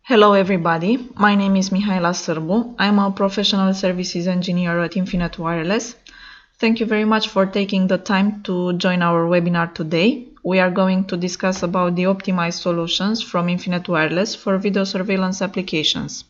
Hello everybody, my name is Mihaela Sirbu. I'm a professional services engineer at Infinet Wireless. Thank you very much for taking the time to join our webinar today. We are going to discuss about the optimized solutions from Infinet Wireless for video surveillance applications.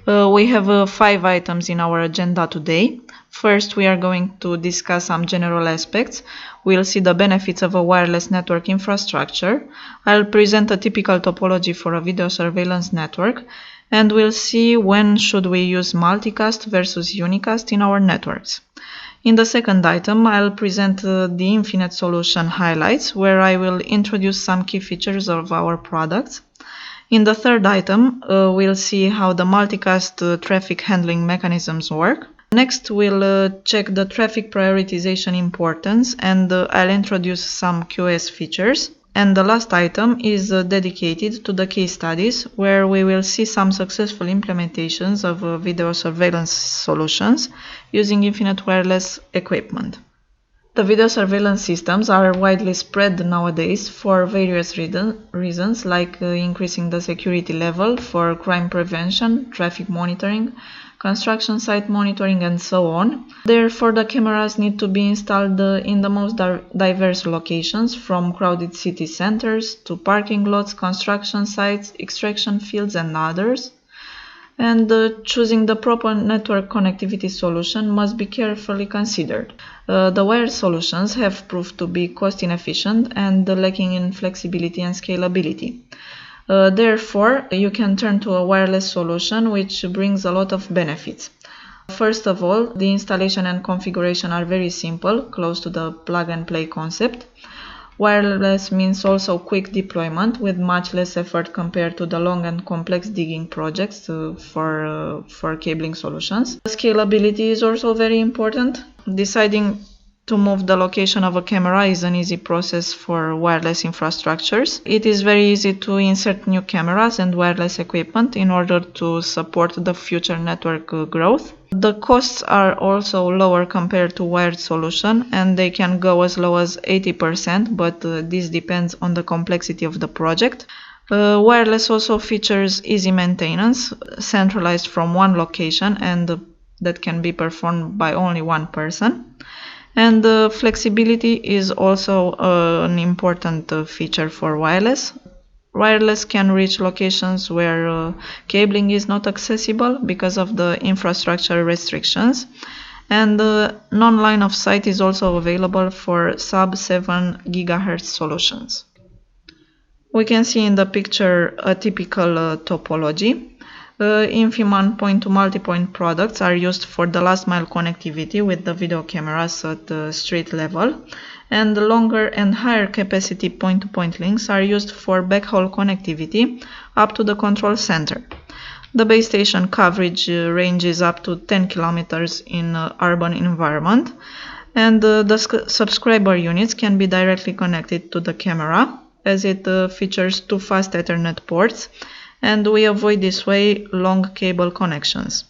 We have 5 items in our agenda today. First, we are going to discuss some general aspects. We'll see the benefits of a wireless network infrastructure. I'll present a typical topology for a video surveillance network, and we'll see when should we use multicast versus unicast in our networks. In the second item, I'll present the Infinet solution highlights, where I will introduce some key features of our products. In the third item, we'll see how the multicast traffic handling mechanisms work. Next, we'll check the traffic prioritization importance, and I'll introduce some QoS features. And the last item is dedicated to the case studies, where we will see some successful implementations of video surveillance solutions using Infinet Wireless equipment. The video surveillance systems are widely spread nowadays for various reasons, like increasing the security level for crime prevention, traffic monitoring, construction site monitoring, and so on. Therefore, the cameras need to be installed in the most diverse locations, from crowded city centers to parking lots, construction sites, extraction fields, and others. And choosing the proper network connectivity solution must be carefully considered. The wired solutions have proved to be cost inefficient and lacking in flexibility and scalability. Therefore, you can turn to a wireless solution which brings a lot of benefits. First of all, the installation and configuration are very simple, close to the plug-and-play concept. Wireless means also quick deployment with much less effort compared to the long and complex digging projects for cabling solutions. Scalability is also very important. Deciding to move the location of a camera is an easy process for wireless infrastructures. It is very easy to insert new cameras and wireless equipment in order to support the future network growth. The costs are also lower compared to wired solution, and they can go as low as 80%, but this depends on the complexity of the project. Wireless also features easy maintenance, centralized from one location, and that can be performed by only one person. And flexibility is also an important feature for wireless. Wireless can reach locations where cabling is not accessible because of the infrastructure restrictions, and non-line of sight is also available for sub-7 GHz solutions. We can see in the picture a typical topology. Infiman point-to-multipoint products are used for the last-mile connectivity with the video cameras at the street level, and the longer and higher capacity point-to-point links are used for backhaul connectivity up to the control center. The base station coverage ranges up to 10 kilometers in urban environment, and the subscriber units can be directly connected to the camera, as it features 2 fast Ethernet ports, and we avoid this way long cable connections.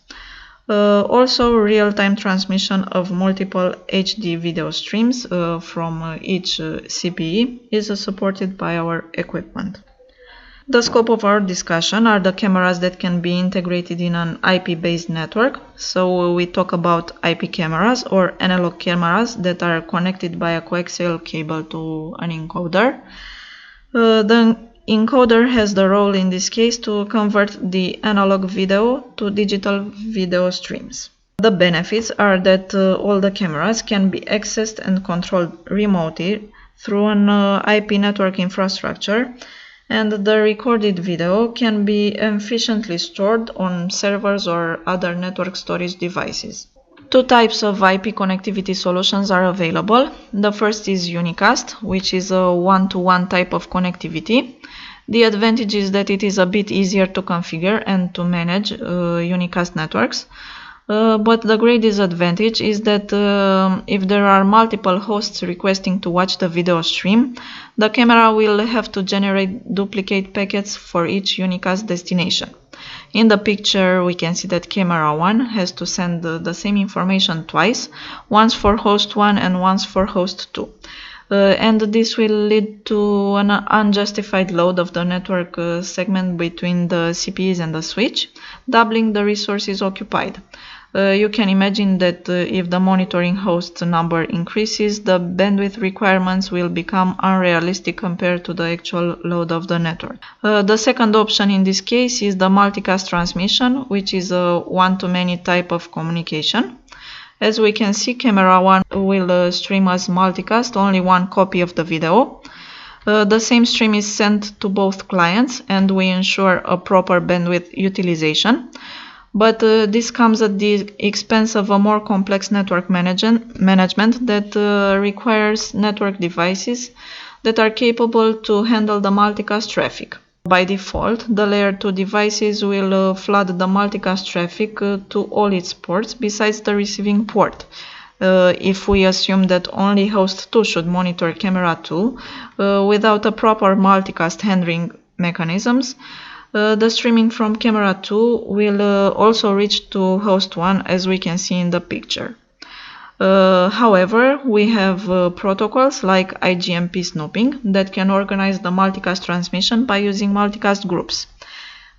Also, real-time transmission of multiple HD video streams from each CPE is supported by our equipment. The scope of our discussion are the cameras that can be integrated in an IP-based network. So we talk about IP cameras or analog cameras that are connected by a coaxial cable to an encoder. The encoder has the role in this case to convert the analog video to digital video streams. The benefits are that all the cameras can be accessed and controlled remotely through an IP network infrastructure, and the recorded video can be efficiently stored on servers or other network storage devices. 2 types of IP connectivity solutions are available. The first is Unicast, which is a one-to-one type of connectivity. The advantage is that it is a bit easier to configure and to manage unicast networks, but the great disadvantage is that if there are multiple hosts requesting to watch the video stream, the camera will have to generate duplicate packets for each unicast destination. In the picture, we can see that camera 1 has to send the same information twice, once for host 1 and once for host 2. and this will lead to an unjustified load of the network segment between the CPEs and the switch, doubling the resources occupied. You can imagine that if the monitoring host number increases, the bandwidth requirements will become unrealistic compared to the actual load of the network. The second option in this case is the multicast transmission, which is a one-to-many type of communication. As we can see, camera 1 will stream as multicast only one copy of the video. The same stream is sent to both clients and we ensure a proper bandwidth utilization. But this comes at the expense of a more complex network management that requires network devices that are capable to handle the multicast traffic. By default, the layer 2 devices will flood the multicast traffic to all its ports besides the receiving port. If we assume that only host 2 should monitor camera 2 without a proper multicast handling mechanisms, the streaming from camera 2 will also reach to host 1, as we can see in the picture. However, we have protocols like IGMP snooping that can organize the multicast transmission by using multicast groups.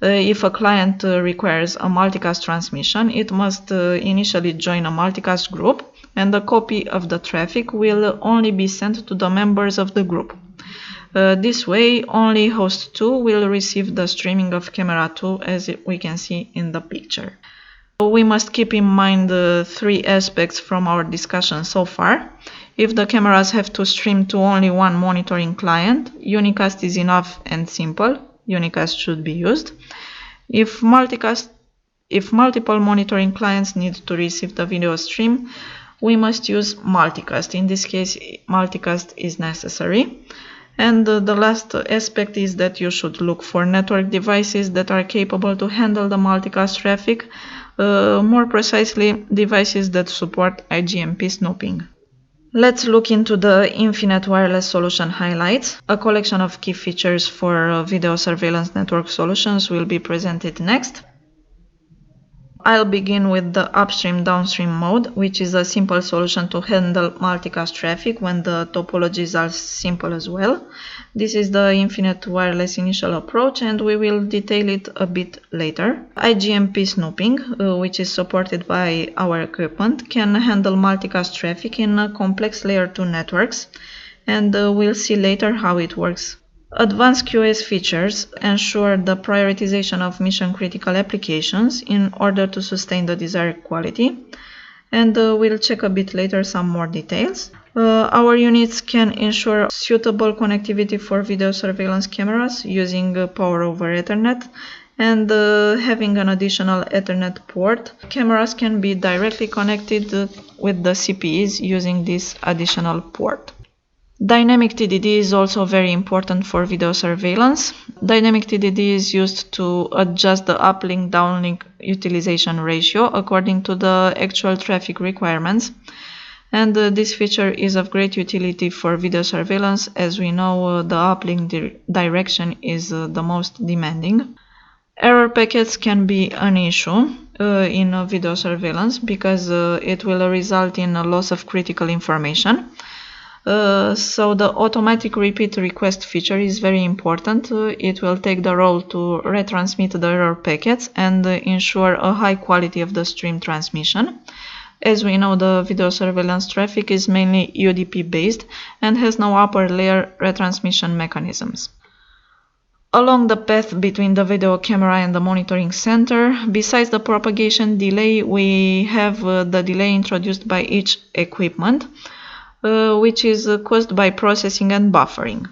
If a client requires a multicast transmission, it must initially join a multicast group, and a copy of the traffic will only be sent to the members of the group. This way, only host 2 will receive the streaming of camera 2, as we can see in the picture. We must keep in mind the 3 aspects from our discussion so far. If the cameras have to stream to only one monitoring client, Unicast is enough and simple. Unicast should be used. If multiple monitoring clients need to receive the video stream, we must use multicast. In this case, multicast is necessary. And the last aspect is that you should look for network devices that are capable to handle the multicast traffic, more precisely devices that support IGMP snooping. Let's look into the Infinet Wireless solution highlights. A collection of key features for video surveillance network solutions will be presented next. I'll begin with the upstream-downstream mode, which is a simple solution to handle multicast traffic when the topologies are simple as well. This is the Infinet Wireless initial approach, and we will detail it a bit later. IGMP snooping, which is supported by our equipment, can handle multicast traffic in complex layer 2 networks, and we'll see later how it works. Advanced QoS features ensure the prioritization of mission-critical applications in order to sustain the desired quality, and we'll check a bit later some more details. Our units can ensure suitable connectivity for video surveillance cameras using power over Ethernet, and having an additional Ethernet port, cameras can be directly connected with the CPEs using this additional port. Dynamic TDD is also very important for video surveillance. Dynamic TDD is used to adjust the uplink-downlink utilization ratio according to the actual traffic requirements. And this feature is of great utility for video surveillance, as we know the uplink direction is the most demanding. Error packets can be an issue in video surveillance because it will result in a loss of critical information. So the automatic repeat request feature is very important. It will take the role to retransmit the error packets and ensure a high quality of the stream transmission. As we know, the video surveillance traffic is mainly UDP based and has no upper layer retransmission mechanisms. Along the path between the video camera and the monitoring center, besides the propagation delay, we have the delay introduced by each equipment, which is caused by processing and buffering.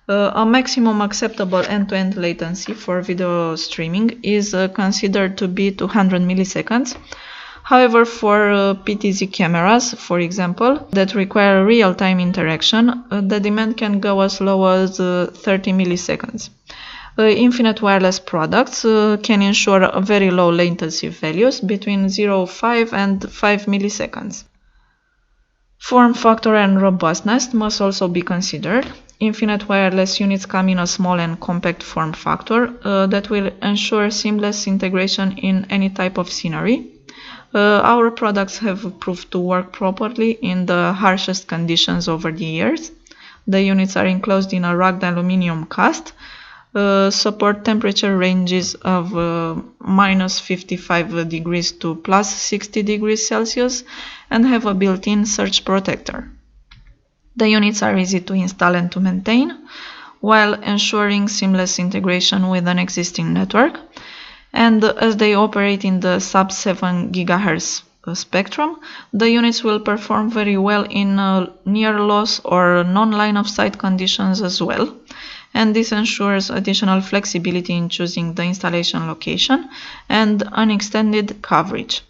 A maximum acceptable end-to-end latency for video streaming is considered to be 200 milliseconds. However, for PTZ cameras, for example, that require real-time interaction, the demand can go as low as 30 milliseconds. Infinet Wireless products can ensure very low latency values between 0.5 and 5 milliseconds. Form factor and robustness must also be considered. Infinet Wireless units come in a small and compact form factor that will ensure seamless integration in any type of scenery. Our products have proved to work properly in the harshest conditions over the years. The units are enclosed in a rugged aluminum cast, support temperature ranges of minus 55 degrees to plus 60 degrees Celsius, and have a built-in surge protector. The units are easy to install and to maintain, while ensuring seamless integration with an existing network. And as they operate in the sub-7 GHz spectrum, the units will perform very well in near loss or non-line of sight conditions as well. And this ensures additional flexibility in choosing the installation location and an extended coverage.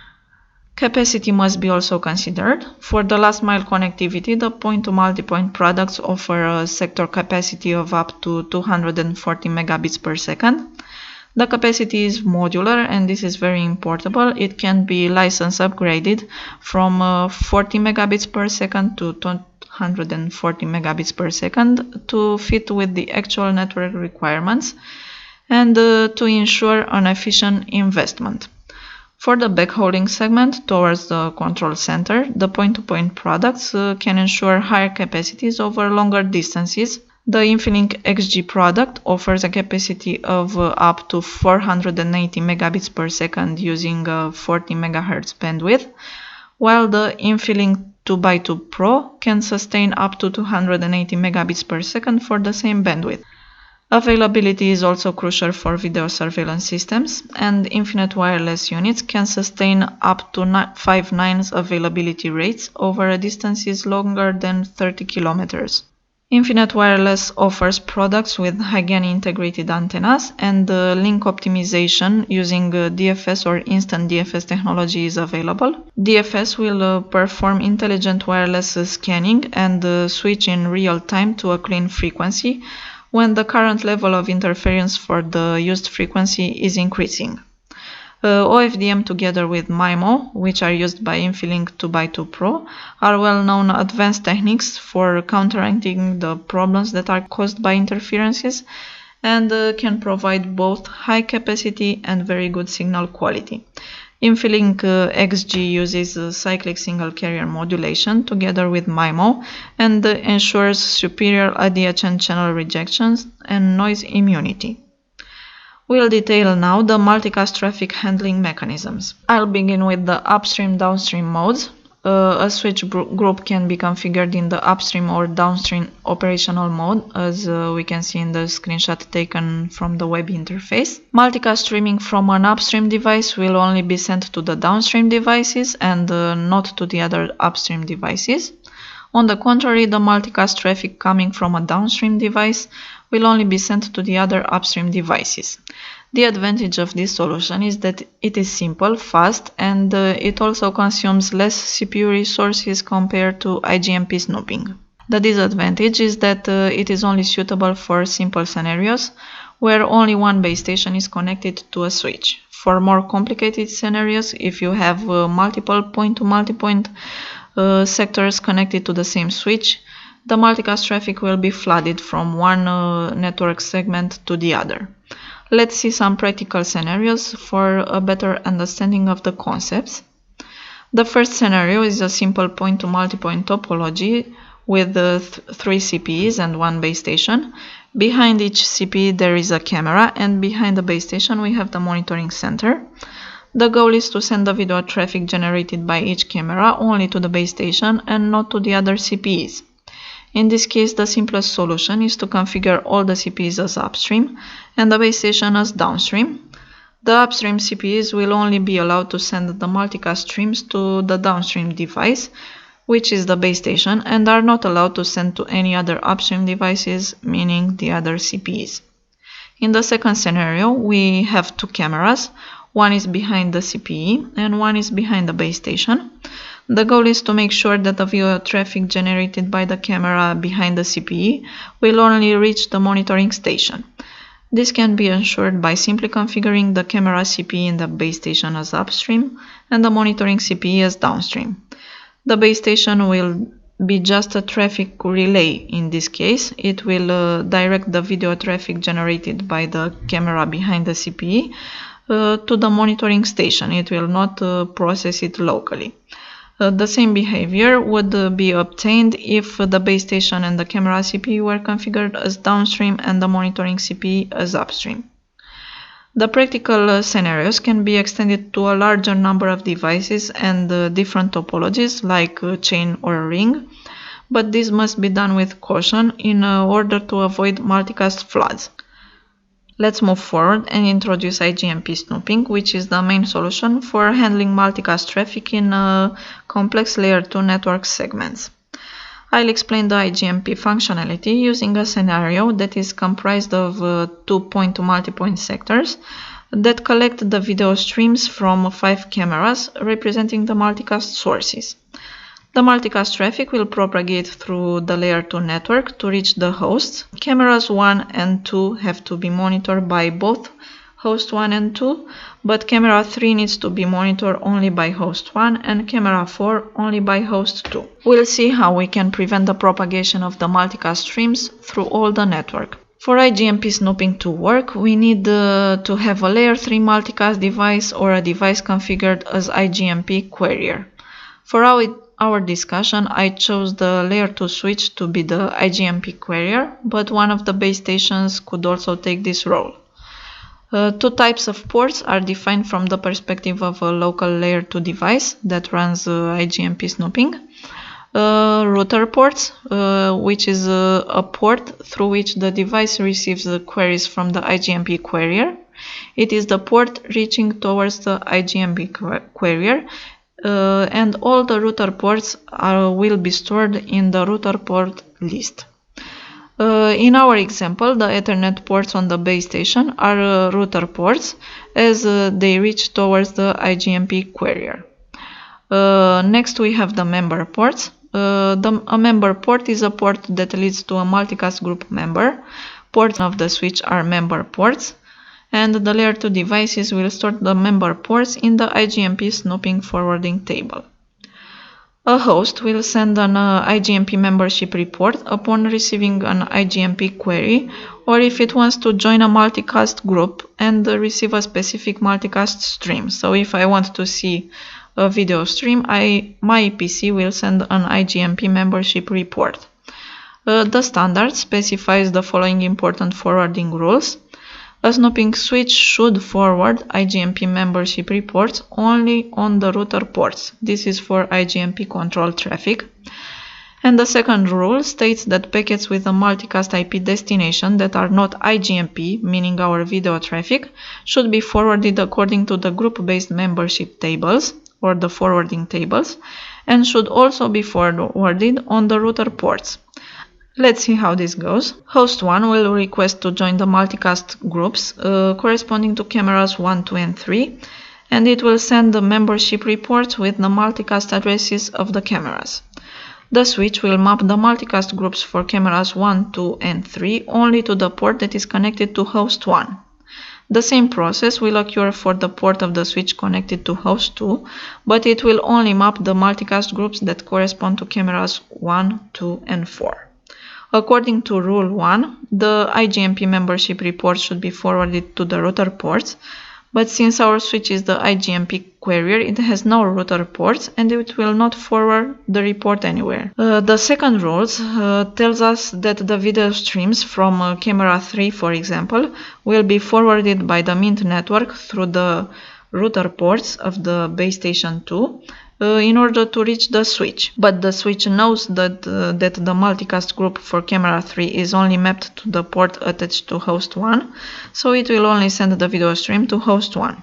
Capacity must be also considered. For the last mile connectivity, the point-to-multipoint products offer a sector capacity of up to 240 megabits per second. The capacity is modular, and this is very important. It can be license upgraded from 40 megabits per second to 240 megabits per second to fit with the actual network requirements and to ensure an efficient investment. For the backhauling segment towards the control center, the point-to-point products can ensure higher capacities over longer distances. The Infinet XG product offers a capacity of up to 480 megabits per second using 40 MHz bandwidth, while the Infinet 2x2 Pro can sustain up to 280 megabits per second for the same bandwidth. Availability is also crucial for video surveillance systems, and Infinet Wireless units can sustain up to 5 nines availability rates over distances longer than 30 kilometers. Infinet Wireless offers products with high-gain integrated antennas, and link optimization using DFS or instant DFS technology is available. DFS will perform intelligent wireless scanning and switch in real time to a clean frequency when the current level of interference for the used frequency is increasing. OFDM together with MIMO, which are used by Infinet 2x2 Pro, are well-known advanced techniques for counteracting the problems that are caused by interferences and can provide both high capacity and very good signal quality. Infinet XG uses cyclic single carrier modulation together with MIMO and ensures superior ADHN channel rejections and noise immunity. We'll detail now the multicast traffic handling mechanisms. I'll begin with the upstream-downstream modes. A switch group can be configured in the upstream or downstream operational mode, as we can see in the screenshot taken from the web interface. Multicast streaming from an upstream device will only be sent to the downstream devices and not to the other upstream devices. On the contrary, the multicast traffic coming from a downstream device will only be sent to the other upstream devices. The advantage of this solution is that it is simple, fast, and it also consumes less CPU resources compared to IGMP snooping. The disadvantage is that it is only suitable for simple scenarios where only one base station is connected to a switch. For more complicated scenarios, if you have multiple point-to-multipoint sectors connected to the same switch, the multicast traffic will be flooded from one network segment to the other. Let's see some practical scenarios for a better understanding of the concepts. The first scenario is a simple point-to-multipoint topology with 3 CPEs and 1 base station. Behind each CPE there is a camera, and behind the base station we have the monitoring center. The goal is to send the video traffic generated by each camera only to the base station and not to the other CPEs. In this case, the simplest solution is to configure all the CPEs as upstream and the base station as downstream. The upstream CPEs will only be allowed to send the multicast streams to the downstream device, which is the base station, and are not allowed to send to any other upstream devices, meaning the other CPEs. In the second scenario, we have 2 cameras. One is behind the CPE and one is behind the base station. The goal is to make sure that the video traffic generated by the camera behind the CPE will only reach the monitoring station. This can be ensured by simply configuring the camera CPE in the base station as upstream and the monitoring CPE as downstream. The base station will be just a traffic relay. In this case, it will direct the video traffic generated by the camera behind the CPE to the monitoring station. It will not process it locally. The same behavior would be obtained if the base station and the camera CPU were configured as downstream and the monitoring CPU as upstream. The practical scenarios can be extended to a larger number of devices and different topologies like a chain or a ring, but this must be done with caution in order to avoid multicast floods. Let's move forward and introduce IGMP snooping, which is the main solution for handling multicast traffic in complex layer 2 network segments. I'll explain the IGMP functionality using a scenario that is comprised of 2 point-to-multipoint sectors that collect the video streams from 5 cameras representing the multicast sources. The multicast traffic will propagate through the layer 2 network to reach the hosts. Cameras 1 and 2 have to be monitored by both host 1 and 2, but camera 3 needs to be monitored only by host 1 and camera 4 only by host 2. We'll see how we can prevent the propagation of the multicast streams through all the network. For IGMP snooping to work, we need to have a layer 3 multicast device or a device configured as IGMP carrier. For our discussion, I chose the layer 2 switch to be the IGMP carrier, but one of the base stations could also take this role. 2 types of ports are defined from the perspective of a local layer 2 device that runs IGMP snooping. Router ports, which is a port through which the device receives the queries from the IGMP carrier. It is the port reaching towards the IGMP carrier, and all the router ports will be stored in the router port list. In our example, the Ethernet ports on the base station are router ports as they reach towards the IGMP carrier. Next we have the member ports. A member port is a port that leads to a multicast group member. Ports of the switch are member ports, and the layer 2 devices will store the member ports in the IGMP snooping forwarding table. A host will send an IGMP membership report upon receiving an IGMP query, or if it wants to join a multicast group and receive a specific multicast stream. So if I want to see a video stream, my PC will send an IGMP membership report. The standard specifies the following important forwarding rules. A snooping switch should forward IGMP membership reports only on the router ports. This is for IGMP control traffic. And the second rule states that packets with a multicast IP destination that are not IGMP, meaning our video traffic, should be forwarded according to the group-based membership tables, or the forwarding tables, and should also be forwarded on the router ports. Let's see how this goes. Host 1 will request to join the multicast groups corresponding to cameras 1, 2, and 3, and it will send the membership reports with the multicast addresses of the cameras. The switch will map the multicast groups for cameras 1, 2, and 3 only to the port that is connected to host 1. The same process will occur for the port of the switch connected to host 2, but it will only map the multicast groups that correspond to cameras 1, 2, and 4. According to Rule 1, the IGMP membership report should be forwarded to the router ports, but since our switch is the IGMP carrier, it has no router ports and it will not forward the report anywhere. The second rule tells us that the video streams from camera 3, for example, will be forwarded by the Mint network through the router ports of the base station 2 in order to reach the switch. But the switch knows that the multicast group for camera 3 is only mapped to the port attached to host 1, so it will only send the video stream to host 1.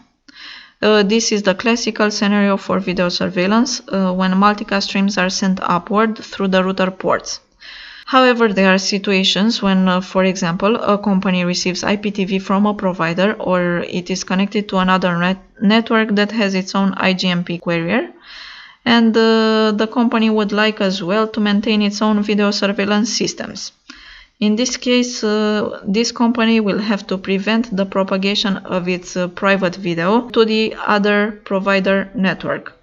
This is the classical scenario for video surveillance when multicast streams are sent upward through the router ports. However, there are situations when, for example, a company receives IPTV from a provider or it is connected to another network that has its own IGMP carrier, and the company would like as well to maintain its own video surveillance systems. In this case, this company will have to prevent the propagation of its private video to the other provider network.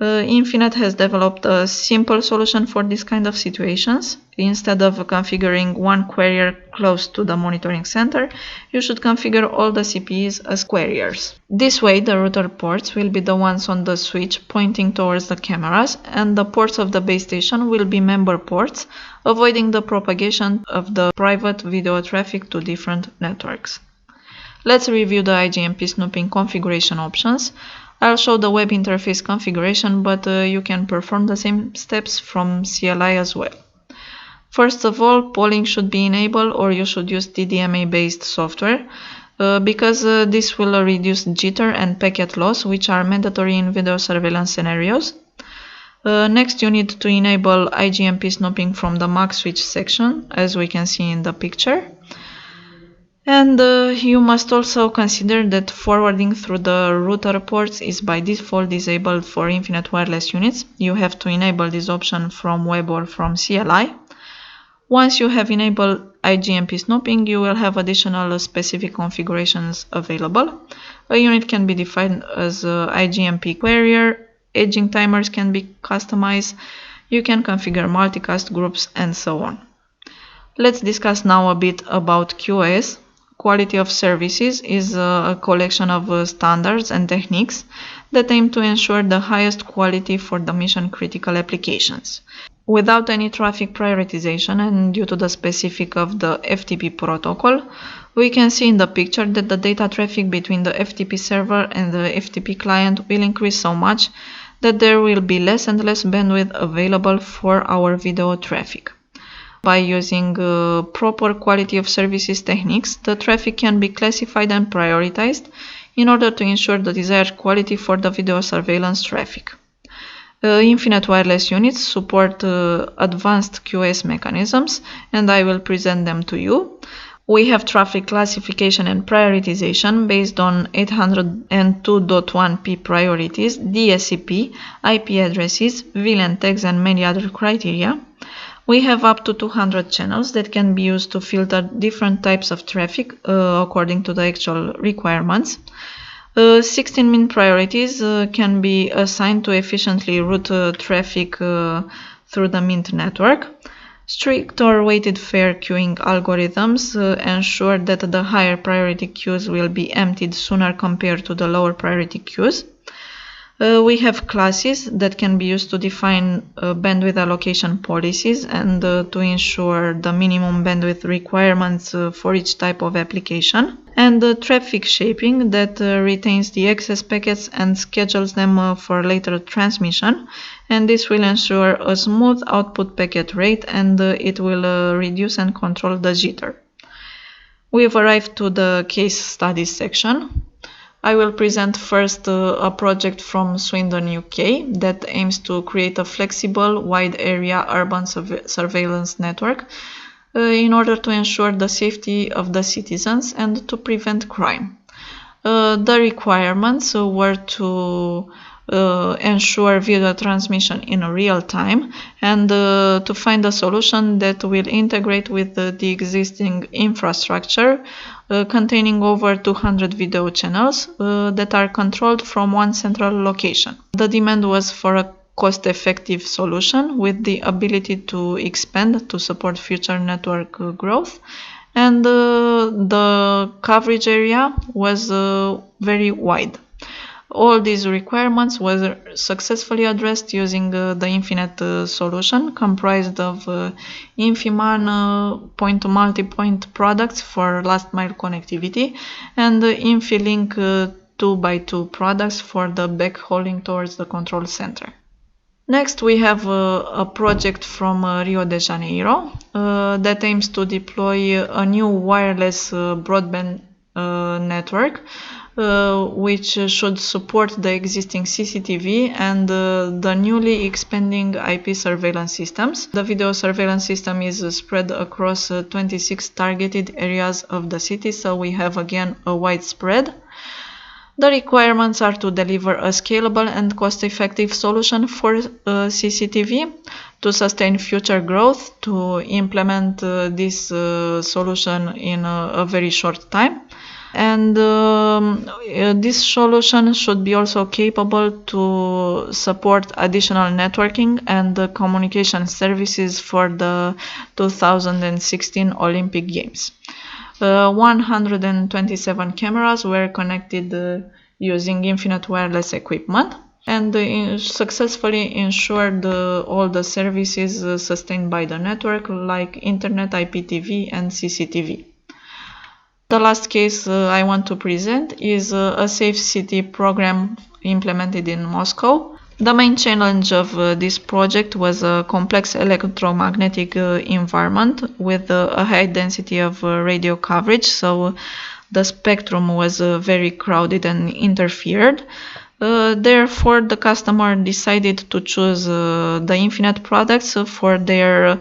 Infinet has developed a simple solution for this kind of situations. Instead of configuring one carrier close to the monitoring center, you should configure all the CPEs as carriers. This way, the router ports will be the ones on the switch pointing towards the cameras, and the ports of the base station will be member ports, avoiding the propagation of the private video traffic to different networks. Let's review the IGMP snooping configuration options. I'll show the web interface configuration, but you can perform the same steps from CLI as well. First of all, polling should be enabled, or you should use TDMA-based software, because this will reduce jitter and packet loss, which are mandatory in video surveillance scenarios. Next, you need to enable IGMP snooping from the MAC switch section, as we can see in the picture. And you must also consider that forwarding through the router ports is by default disabled for Infinet Wireless units. You have to enable this option from web or from CLI. Once you have enabled IGMP snooping, you will have additional specific configurations available. A unit can be defined as IGMP carrier, edging timers can be customized, you can configure multicast groups, and so on. Let's discuss now a bit about QoS. Quality of services is a collection of standards and techniques that aim to ensure the highest quality for the mission-critical applications. Without any traffic prioritization and due to the specific of the FTP protocol, we can see in the picture that the data traffic between the FTP server and the FTP client will increase so much that there will be less and less bandwidth available for our video traffic. By using proper quality of services techniques, the traffic can be classified and prioritized in order to ensure the desired quality for the video surveillance traffic. Infinet Wireless units support advanced QoS mechanisms, and I will present them to you. We have traffic classification and prioritization based on 802.1p priorities, DSCP, IP addresses, VLAN tags, and many other criteria. We have up to 200 channels that can be used to filter different types of traffic according to the actual requirements. 16 min priorities can be assigned to efficiently route traffic through the Mint network. Strict or weighted fair queuing algorithms ensure that the higher priority queues will be emptied sooner compared to the lower priority queues. We have classes that can be used to define bandwidth allocation policies and to ensure the minimum bandwidth requirements for each type of application. And traffic shaping that retains the excess packets and schedules them for later transmission. And this will ensure a smooth output packet rate, and it will reduce and control the jitter. We've arrived to the case studies section. I will present first a project from Swindon, UK that aims to create a flexible, wide area urban surveillance network in order to ensure the safety of the citizens and to prevent crime. The requirements were to ensure video transmission in real time and to find a solution that will integrate with the existing infrastructure containing over 200 video channels that are controlled from one central location. The demand was for a cost-effective solution with the ability to expand to support future network growth, and the coverage area was very wide. All these requirements were successfully addressed using the Infinet solution, comprised of Infiman point-to-multipoint products for last-mile connectivity and Infilink 2x2 products for the backhauling towards the control center. Next, we have a project from Rio de Janeiro that aims to deploy a new wireless broadband network which should support the existing CCTV and the newly expanding IP surveillance systems. The video surveillance system is spread across 26 targeted areas of the city, so we have again a wide spread. The requirements are to deliver a scalable and cost-effective solution for CCTV, to sustain future growth, to implement this solution in a very short time, and this solution should be also capable to support additional networking and communication services for the 2016 Olympic Games. 127 cameras were connected using Infinet Wireless equipment, and successfully ensured all the services sustained by the network, like Internet, IPTV, and CCTV. The last case I want to present is a Safe City program implemented in Moscow. The main challenge of this project was a complex electromagnetic environment with a high density of radio coverage, so the spectrum was very crowded and interfered. Therefore, the customer decided to choose the Infinet products for their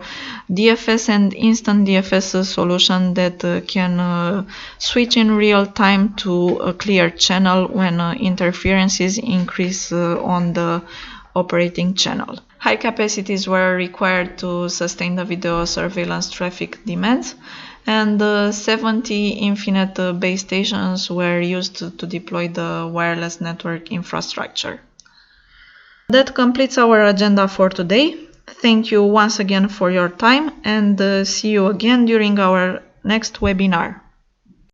DFS and instant DFS solution that can switch in real time to a clear channel when interferences increase on the operating channel. High capacities were required to sustain the video surveillance traffic demands, and 70 Infinet base stations were used to deploy the wireless network infrastructure. That completes our agenda for today. Thank you once again for your time, and see you again during our next webinar.